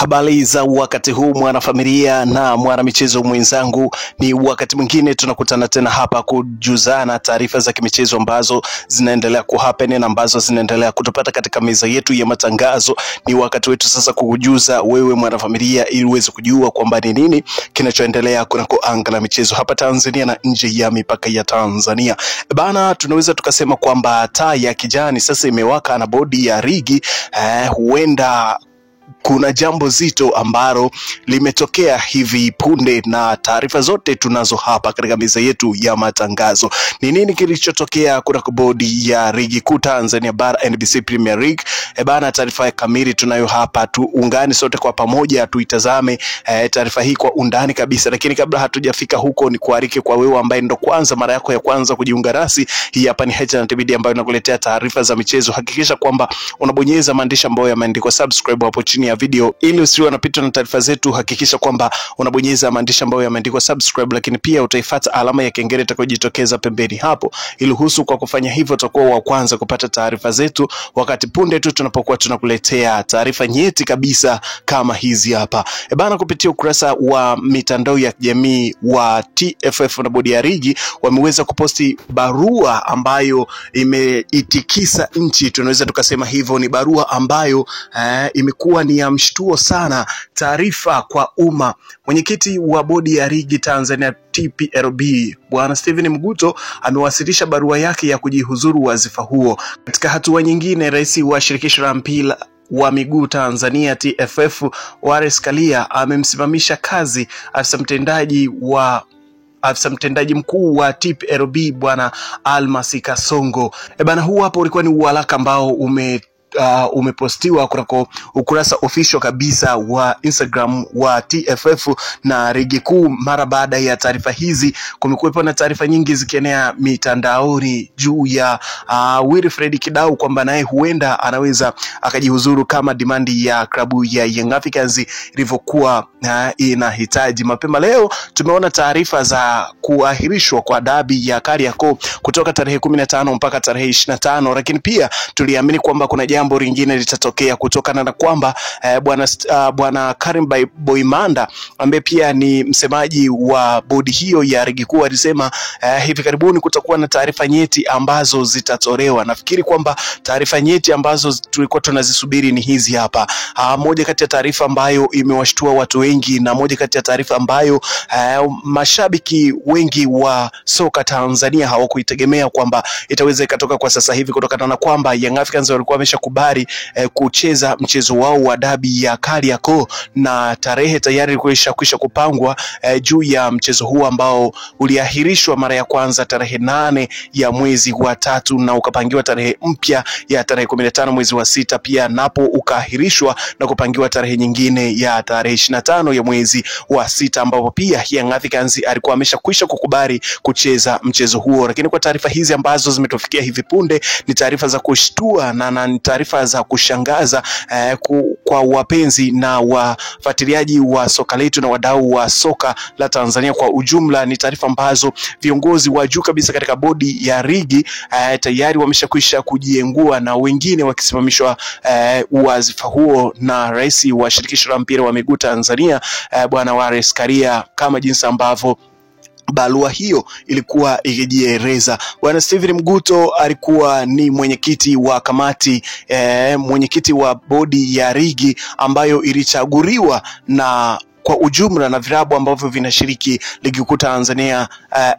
Habari za wakati huu mwanafamilia na mwanamichezo mwenzangu, ni wakati mwingine tunakutana tena hapa kujuzana taarifa za kimichezo ambazo zinaendelea kuhappen na ambazo zinaendelea kutupata katika meza yetu ya matangazo. Ni wakati wetu sasa kukujuza wewe mwanafamilia ili uweze kujua kwamba ni nini kinachoendelea kunako anga la michezo hapa Tanzania na nje ya mipaka ya Tanzania. Bana, tunaweza tukasema kwamba taa ya kijani sasa imewaka na bodi ya ligi. Huenda kuna jambo zito ambalo limetokea hivi punde na taarifa zote tunazo hapa katika meza yetu ya matangazo. Ni nini kilichotokea kunako bodi ya ligi kuu Tanzania bara NBC Premier League? Bana, taarifa kamili tunayo hapa, tuungane sote kwa pamoja tuitazame taarifa hii kwa undani kabisa. Lakini kabla hatujafika huko, ni kualike kwa wewe ambaye ndo kwanza mara yako ya kwanza kujiunga nasi. Hii hapa ni H&T Media ambayo inakuletea taarifa za michezo. Hakikisha kwamba unabonyeza maandishi ambayo yameandikwa subscribe hapo chini ya video ili usiwe unapitwa na taarifa zetu. Hakikisha kwamba unabonyeza maandishi ambayo yameandikwa subscribe, lakini pia utaifuata alama ya kengele itakayojitokeza pembeni hapo. Ili husu kwa kufanya hivyo utakuwa wa kwanza kupata taarifa zetu wakati punde tu tunapokuwa tunakuletea taarifa nyeti kabisa kama hizi hapa. Bana, kupitia ukurasa wa mitandao ya kijamii wa TFF na bodi ya ligi wameweza kuposti barua ambayo imeitikisa nchi, tunaweza tukasema hivyo. Ni barua ambayo imekuwa ni ya mshtuo sana. Taarifa kwa umma. Mwenyekiti wa bodi ya ligi Tanzania TPLB Bwana Steven Mguto amewasilisha barua yake ya kujihuzuru wazifa huo. Katika hatua nyingine, rais wa shirikisho la mpira wa miguu Tanzania TFF Wallace Karia amemsimamisha kazi afisa mtendaji mkuu wa TPLB Bwana Almasi Kasongo. Bana, huu hapo ulikuwa ni uharaka ambao umepostiwa kunako ukurasa official kabisa wa Instagram wa TFF na ligi kuu. Mara baada ya taarifa hizi, kumekuwepo na taarifa nyingi zikienea mitandaoni juu ya Wilfred Kidau kwamba naye huenda anaweza akajihuzuru kama dimandi ya klabu ya Young Africans ilivyokuwa inahitaji. Mapema leo tumeona taarifa za kuahirishwa kwa dabi ya Kariakoo kutoka tarehe 15 mpaka tarehe 25, lakini pia tuliamini kwamba kuna jambo lingine litatokea kutokana na kwamba bwana Karim Boimanda ambaye pia ni msemaji wa bodi hiyo ya ligi kuu alisema hivi karibuni kutakuwa na taarifa nyeti ambazo zitatolewa. Nafikiri kwamba taarifa nyeti ambazo tulikuwa tunazisubiri ni hizi hapa. Moja kati ya taarifa ambayo imewashtua watu wengi na moja kati ya taarifa ambayo mashabiki wengi wa soka Tanzania hawakuitegemea kwamba itaweza ikatoka kwa sasa hivi, kutokana na kwamba Young Africans walikuwa wameshakubali kucheza mchezo wao wa dabi ya Kariakoo na tarehe tayari kwisha kupangwa juu ya mchezo huu ambao uliahirishwa mara ya kwanza tarehe 8 ya mwezi wa 3 na ukapangiwa tarehe mpya ya tarehe 15 mwezi wa 6, pia napo ukaahirishwa na kupangiwa tarehe nyingine ya tarehe 25 ya mwezi wa 6, ambapo pia Young Africans alikuwa ameshakwisha kukubali kucheza mchezo huo. Lakini kwa taarifa hizi ambazo zimetufikia hivi punde, ni taarifa za kushtua na taarifa za kushangaza kwa wapenzi na wafuatiliaji wa soka letu na wadau wa soka la Tanzania kwa ujumla. Ni taarifa ambazo viongozi wa juu kabisa katika bodi ya ligi tayari wameshakwisha kujiengua na wengine wakisimamishwa wazifa huo na rais wa shirikisho la mpira wa miguu Tanzania Bwana Wallace Karia, kama jinsi ambavyo barua hiyo ilikuwa ikijieleza. Bwana Steven Mguto alikuwa ni mwenyekiti wa kamati mwenyekiti wa bodi ya ligi ambayo ilichaguliwa na kwa ujumla na vilabu ambavyo vinashiriki ligi kuu Tanzania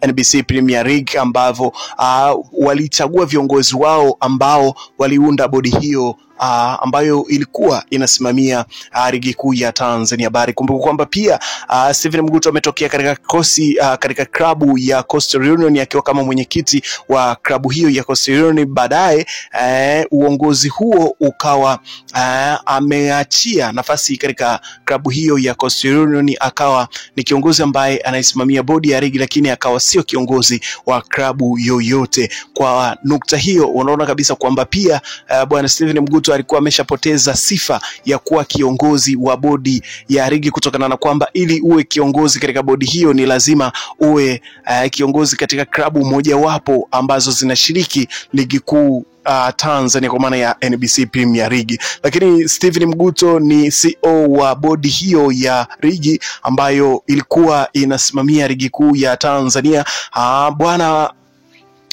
NBC Premier League, ambavyo walichagua viongozi wao ambao waliunda bodi hiyo ambayo ilikuwa inasimamia ligi kuu ya Tanzania bara. Kumbuka kwamba pia Steven Mguto ametokea katika klabu ya Coastal Union akiwa kama mwenyekiti wa klabu hiyo ya Coastal Union. Baadaye uongozi huo ukawa ameachia nafasi katika klabu hiyo ya Coastal Union, akawa ni kiongozi ambaye anaisimamia bodi ya ligi, lakini akawa sio kiongozi wa klabu yoyote. Kwa nukta hiyo unaona kabisa kwamba pia bwana Steven Mguto alikuwa ameshapoteza sifa ya kuwa kiongozi wa bodi ya ligi, kutokana na kwamba ili uwe kiongozi katika bodi hiyo ni lazima uwe kiongozi katika klabu mojawapo ambazo zinashiriki ligi kuu Tanzania kwa maana ya NBC Premier League. Lakini Steven Mguto ni CEO wa bodi hiyo ya ligi ambayo ilikuwa inasimamia ligi kuu ya Tanzania. Bwana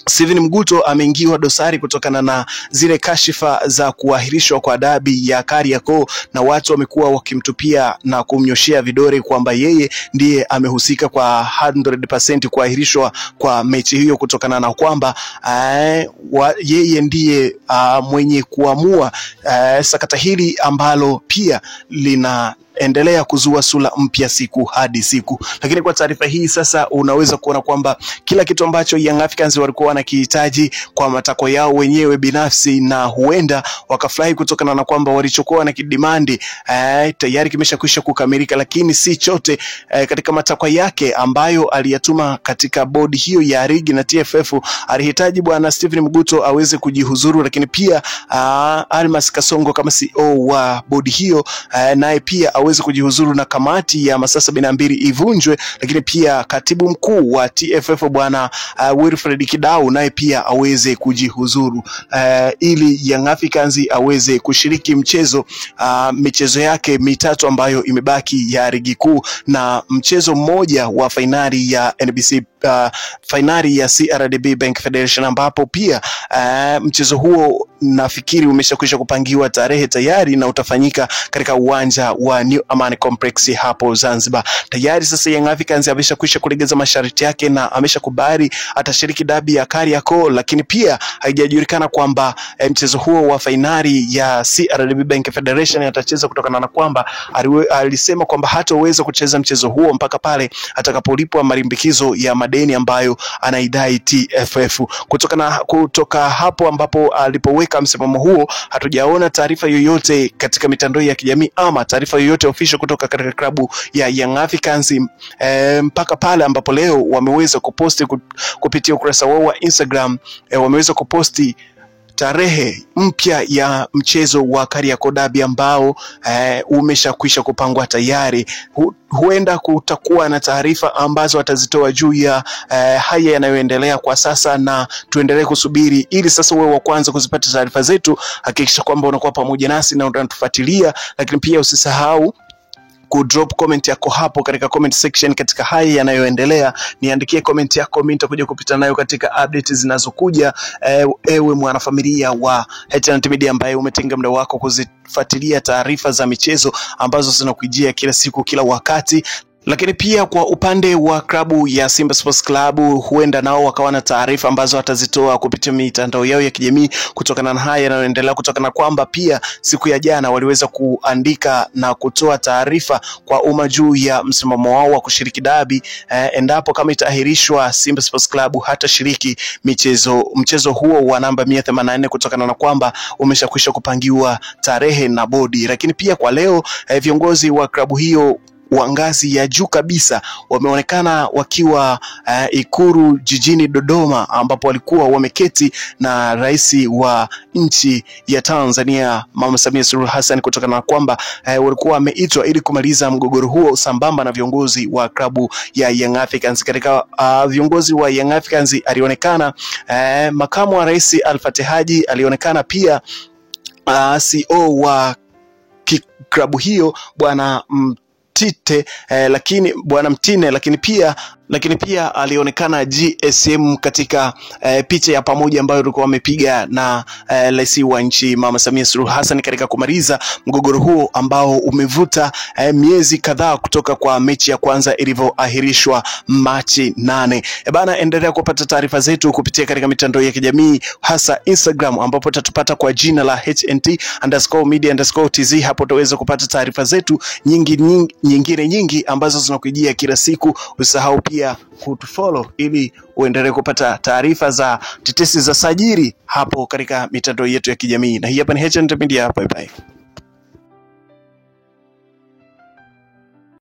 Steven Mguto ameingiwa dosari kutokana na zile kashifa za kuahirishwa kwa dabi ya Kariakoo, na watu wamekuwa wakimtupia na kumnyoshea vidole kwamba yeye ndiye amehusika kwa 100% kuahirishwa kwa mechi hiyo, kutokana na kwamba yeye ndiye mwenye kuamua sakata hili ambalo pia linaendelea kuzua sura mpya siku hadi siku. Lakini kwa taarifa hii sasa unaweza kuona kwamba kila kitu ambacho Young Africans walikuwa wanakihitaji kwa matakwa yao wenyewe binafsi, na huenda wakafurahi kutokana na kwamba walichokuwa na kidimandi tayari kimeshakwisha kukamilika. Lakini si chote katika matakwa yake ambayo aliyatuma katika bodi hiyo ya ligi na TFF, alihitaji bwana Steven Mguto aweze kujihuzuru, lakini pia Almas Kasongo kama CEO wa bodi hiyo naye pia aweze kujihuzuru na kamati ya masaa 72 ivunjwe, lakini pia katibu mkuu wa TFF bwana Wilfred Kidau naye pia aweze kujihuzuru ili Young Africans aweze kushiriki michezo yake mitatu ambayo imebaki ya ligi kuu, na mchezo mmoja wa finali ya NBC finali ya CRDB Bank Federation, ambapo pia mchezo huo nafikiri umeshakwisha kupangiwa tarehe tayari na utafanyika katika uwanja wa New Amani Complex hapo Zanzibar. Tayari sasa Young Africans ameshakwisha kulegeza masharti yake na ameshakubali atashiriki dabi ya Kariakoo, lakini pia haijajulikana kwamba mchezo huo wa finali ya CRDB Bank Federation atacheza kutokana na kwamba alisema kwamba hataweza kucheza mchezo huo mpaka pale atakapolipwa malimbikizo ya madeni ambayo anaidai TFF. Kutoka hapo ambapo alipoweka msimamo huo, hatujaona taarifa yoyote katika mitandao ya kijamii ama taarifa yoyote official kutoka katika klabu ya Young Africans mpaka pale ambapo leo wameweza kuposti kupitia ukurasa wao wa Instagram, wameweza kuposti tarehe mpya ya mchezo wa Kariakoo Derby ambao umeshakwisha kupangwa tayari. Huenda kutakuwa na taarifa ambazo atazitoa juu ya haya yanayoendelea kwa sasa, na tuendelee kusubiri ili sasa wewe wa kwanza kuzipata taarifa zetu. Hakikisha kwamba unakuwa pamoja nasi na unatufuatilia, lakini pia usisahau drop comment yako hapo katika comment section katika haya yanayoendelea. Niandikie comment yako, mimi nitakuja kupita nayo katika update zinazokuja. Ewe mwanafamilia wa HNT Media ambaye umetenga muda wako kuzifuatilia taarifa za michezo ambazo zinakujia kila siku kila wakati. Lakini pia kwa upande wa klabu ya Simba Sports Club, huenda nao wakawa na taarifa ambazo watazitoa kupitia mitandao yao ya kijamii kutokana na haya yanayoendelea, kutokana kwamba pia siku ya jana waliweza kuandika na kutoa taarifa kwa umma juu ya msimamo wao wa kushiriki dabi endapo kama itaahirishwa Simba Sports Club hatashiriki mchezo huo wa namba 184 kutokana na kwamba umeshakwisha kupangiwa tarehe na bodi. Lakini pia kwa leo viongozi wa klabu hiyo wa ngazi ya juu kabisa wameonekana wakiwa Ikulu jijini Dodoma, ambapo walikuwa wameketi na rais wa nchi ya Tanzania Mama Samia Suluhu Hassan, kutokana na kwamba walikuwa wameitwa ili kumaliza mgogoro huo sambamba na viongozi wa klabu ya Young Africans. Katika viongozi wa Young Africans alionekana makamu wa rais Al-Fatih Haji, alionekana pia CEO wa klabu hiyo bwana Mtine, lakini pia alionekana GSM katika picha ya pamoja ambayo walikuwa wamepiga na rais wa nchi Mama Samia Suluhu Hassan katika kumaliza mgogoro huo ambao umevuta miezi kadhaa kutoka kwa mechi ya kwanza ilivyoahirishwa Machi 8. Bana, endelea kupata taarifa zetu kupitia katika mitandao ya kijamii, hasa Instagram ambapo utatupata kwa jina la HNT_media_tz. Hapo utaweza kupata taarifa zetu nyingine ambazo zinakujia kila siku. Usisahau pia kutufollow ili uendelee kupata taarifa za tetesi za sajili hapo katika mitandao yetu ya kijamii. Na hii hapa ni HNT Media, bye bye.